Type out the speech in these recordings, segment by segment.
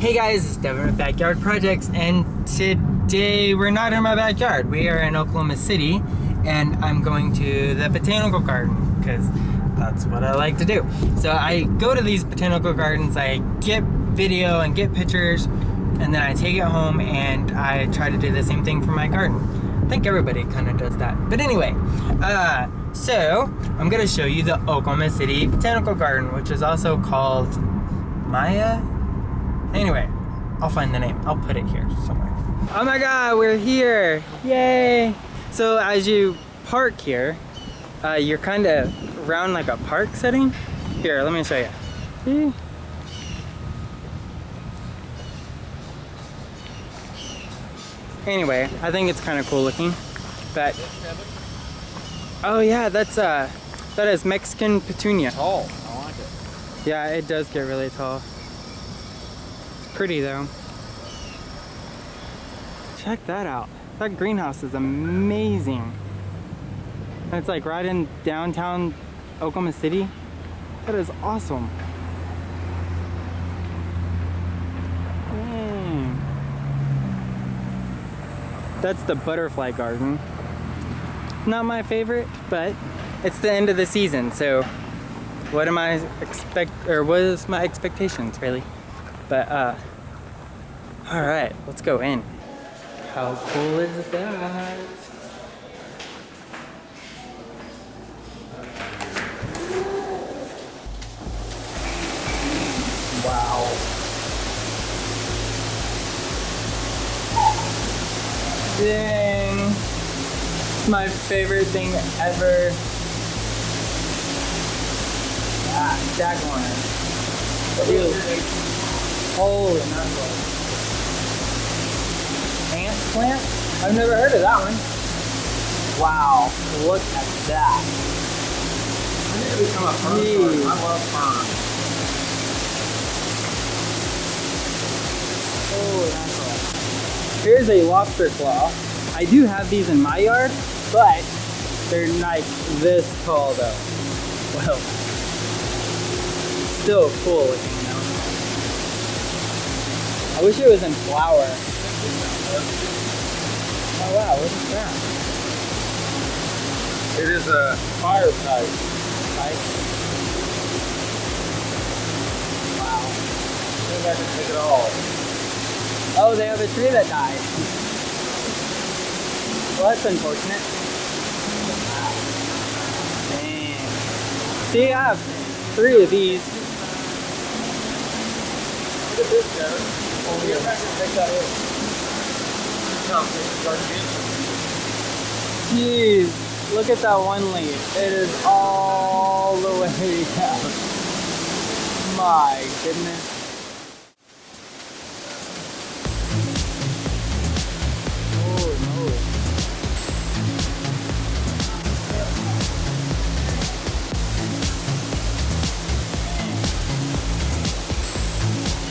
Hey guys, it's Devin with Backyard Projects, and today we're not in my backyard. We are in Oklahoma City, and I'm going to the Botanical Garden because that's what I like to do. So I go to these Botanical Gardens, I get video and get pictures, and then I take it home and I try to do the same thing for my garden. I think everybody kind of does that. But anyway, so I'm going to show you the Oklahoma City Botanical Garden, which is also called Maya. Anyway, I'll find the name. I'll put it here somewhere. Oh my god, we're here! Yay! So as you park here, you're kind of around like a park setting. Here, let me show you. See? Anyway, I think it's kind of cool looking. But oh yeah, that is Mexican petunia. Tall. I like it. Yeah, it does get really tall. Pretty though. Check that out. That greenhouse is amazing. And it's like right in downtown Oklahoma City. That is awesome. Dang. That's the butterfly garden. Not my favorite, but it's the end of the season, so what am I what is my expectations really? But alright, let's go in. How cool is that? Wow. Dang. It's my favorite thing ever. Ah, jaguar. Ew. Holy mackerel. Ant plant? I've never heard of that one. Wow, look at that. I need to become a fern farmer. I love ferns. Holy mackerel. Here's a lobster claw. I do have these in my yard, but they're like this tall though. Well, still cool looking. I wish it was in flower. Oh wow, what is that? It is a fire pipe. Wow. I think I can take it all. Oh, they have a tree that died. Well, that's unfortunate. Dang. See, I have 3 of these. Look at this, Devin. Oh, you're not going to take that in. No, it's gargantuan. Jeez, look at that one leaf. It is all the way down. My goodness. Holy moly.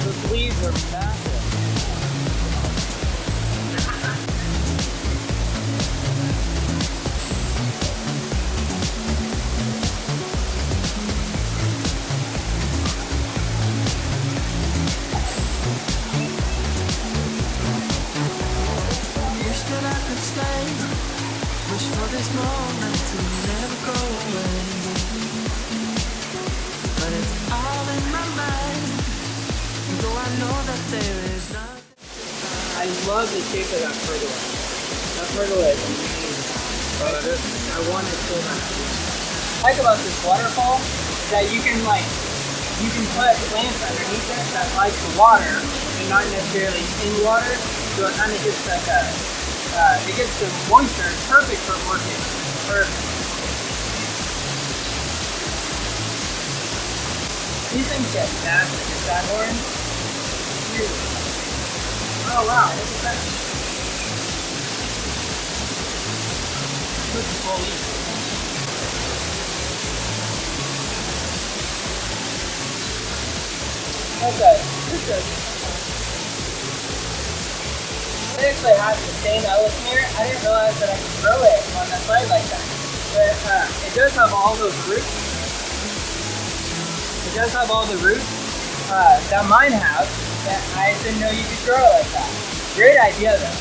Those leaves are massive. Wish for this moment to never go away, but it's all in my mind, though I know that there is nothing. I love the shape of that pergola. That pergola is amazing. Oh, it is. I want it so bad. I like about this waterfall that you can put plants underneath it that like the water and not necessarily in water, so it kind of gets like it gets the moisture. It's perfect for orchids. Perfect. These things get massive. Is that orange? Huge. Oh wow, look at that. Look at the full leaf. It actually has the same elephant here. I didn't realize that I could grow it on the side like that. But it does have all those roots. It does have all the roots. that mine have that I didn't know you could grow it like that. Great idea though.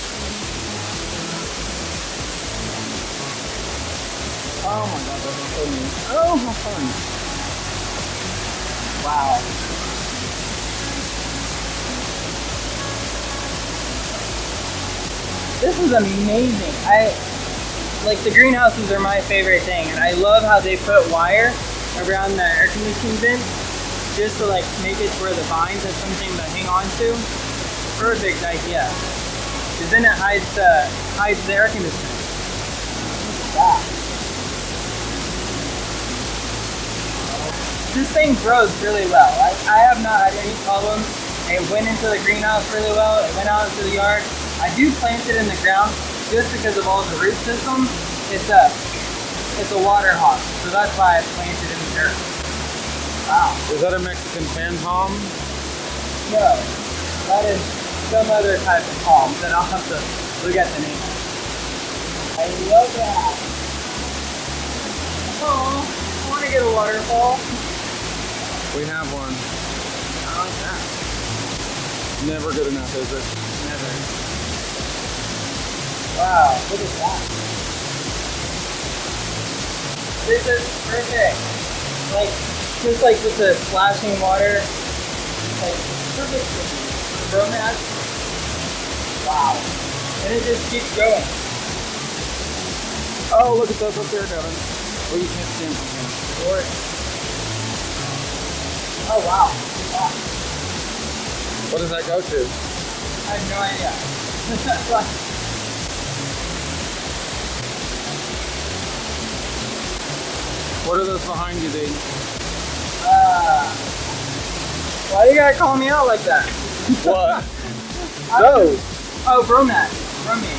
Oh my god, that's so neat. Oh, how fun. Wow. This is amazing. Like the greenhouses are my favorite thing, and I love how they put wire around the air conditioning vent just to like make it where the vines have something to hang on to. Perfect idea. Because then it hides the air conditioning. Look at that. This thing grows really well. I have not had any problems. It went into the greenhouse really well. It went out into the yard. I do plant it in the ground just because of all the root system. It's a water hog, so that's why I planted it in the dirt. Wow. Is that a Mexican fan palm? No, that is some other type of palm that I'll have to look at the name. I love that. Oh, I want to get a waterfall. We have one. I like that. Never good enough, is it? Never. Wow, look at that. This is perfect. Like, just like with the splashing water, like perfect for bromance. Wow. And it just keeps going. Oh, look at those up there, Devin. Oh, you can't see them from here. Oh, wow. Wow. What does that go to? I have no idea. What are those behind you, dude? Why you gotta call me out like that? What? Those. Oh, bromance. Bromine.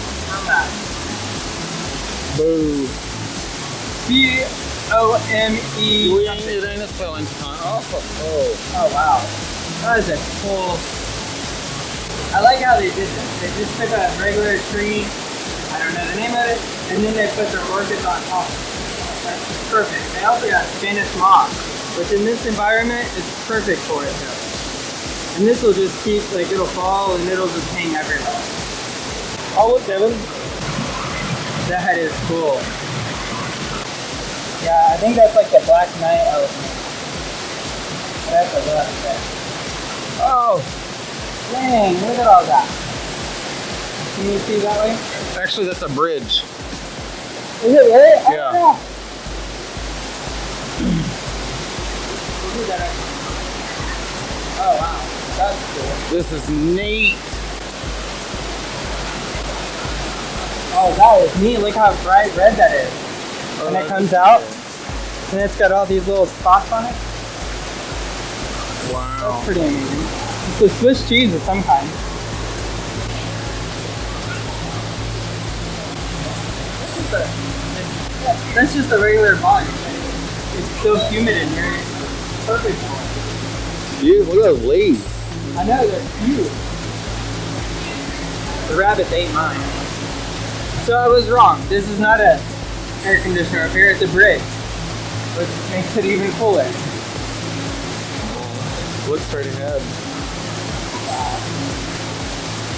Boo. B-O-M-E. It ain't a spelling time. Oh. Oh, wow. That is a cool... I like how they did this. They just took a regular tree, I don't know the name of it, and then they put their orchids on top. That's perfect. They also got Spanish moss, which in this environment is perfect for it though. And this will just keep, like it'll fall and it'll just hang everywhere. Oh, look, Devin. That is cool. Yeah, I think that's like the black night elephant. That's a lot of that. Oh! Dang, look at all that. Can you see that way? Actually, that's a bridge. Is it really? Oh, Yeah. yeah. Look at that. Oh wow, that's cool. This is neat. Oh, that is neat. Look how bright red that is. And it comes out, and it's got all these little spots on it. Wow. That's pretty amazing. It's a Swiss cheese of some kind. That's just a regular volume. It's so humid in here. It's perfect for it. Dude, look at those leaves. I know, they're huge. The rabbits ate mine. So I was wrong. This is not a air conditioner up here, it's a bridge. Which makes it even cooler. Look straight ahead.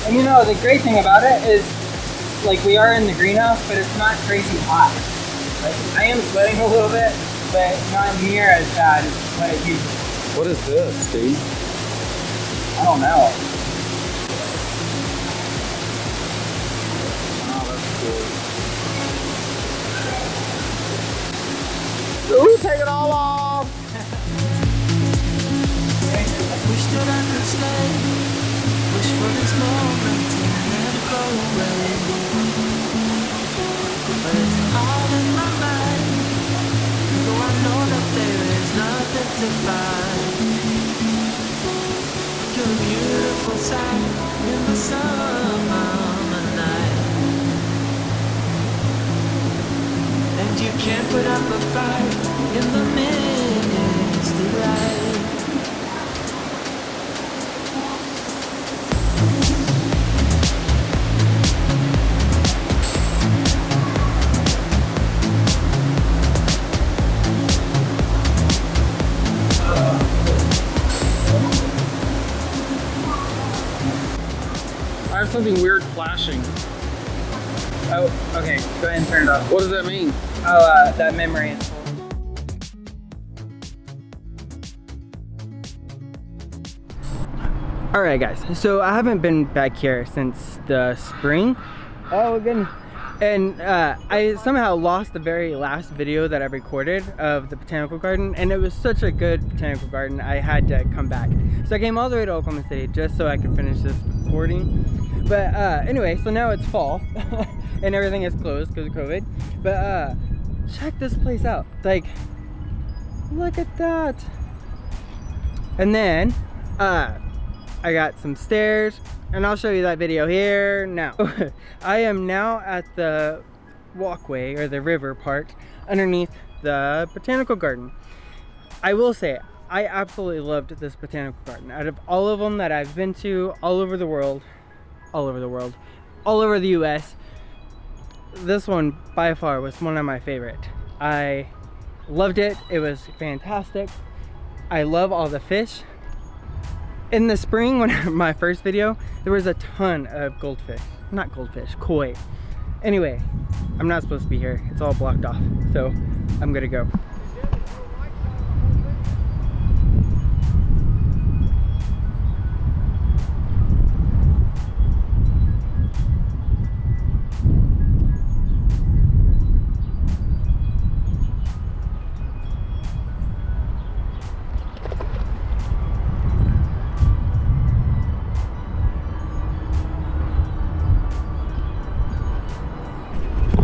And you know, the great thing about it is, like, we are in the greenhouse, but it's not crazy hot. Like, I am sweating a little bit, but not near as bad as what it used to be. What is this, Steve? I don't know. Oh, that's cool. Ooh, take it all off! Wish that I could stay. Wish for this moment to never go away. But it's all in my mind. Though I know that there is nothing to find. You're a beautiful sight in the summer night. And you can't put up a fight in the misty light. something weird flashing. Oh, okay. Go ahead and turn it off. What does that mean? Oh, that memory is full. Alright guys, so I haven't been back here since the spring. Oh goodness. And I somehow lost the very last video that I recorded of the Botanical Garden, and it was such a good Botanical Garden, I had to come back. So I came all the way to Oklahoma City just so I could finish this recording. But anyway, so now it's fall and everything is closed because of COVID. But check this place out. Like, look at that. And then I got some stairs, and I'll show you that video here now. I am now at the walkway, or the river part, underneath the Botanical Garden. I will say, I absolutely loved this Botanical Garden. Out of all of them that I've been to, all over the world, all over the US, this one by far was one of my favorite. I loved it. It was fantastic. I love all the fish. In the spring, when my first video, there was a ton of goldfish. Not goldfish, koi. Anyway, I'm not supposed to be here. It's all blocked off. So I'm gonna go.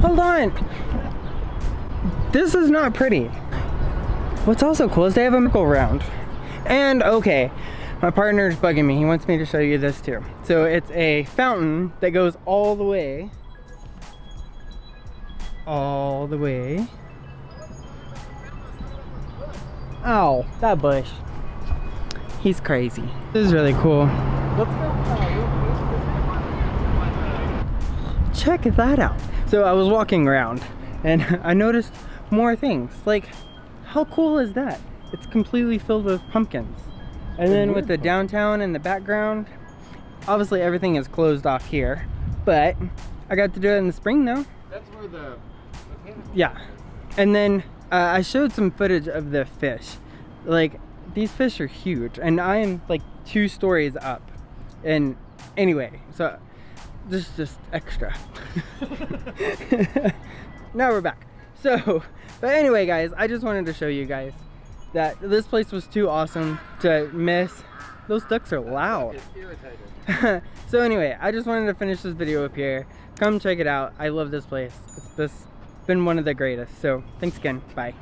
Hold on. This is not pretty. What's also cool is they have a merry round. And okay, my partner's bugging me. He wants me to show you this too. So it's a fountain that goes all the way. Ow, that bush. He's crazy. This is really cool. Check that out. So I was walking around and I noticed more things. Like, how cool is that? It's completely filled with pumpkins. And then with the downtown in the background, obviously everything is closed off here, but I got to do it in the spring though. That's where the Yeah. And then I showed some footage of the fish. Like, these fish are huge, and I am like 2 stories up. And anyway, so this is just extra. Now we're back. So, but anyway guys, I just wanted to show you guys that this place was too awesome to miss. Those ducks are loud. So anyway, I just wanted to finish this video up here. Come check it out. I love this place. It's been one of the greatest. So thanks again. Bye.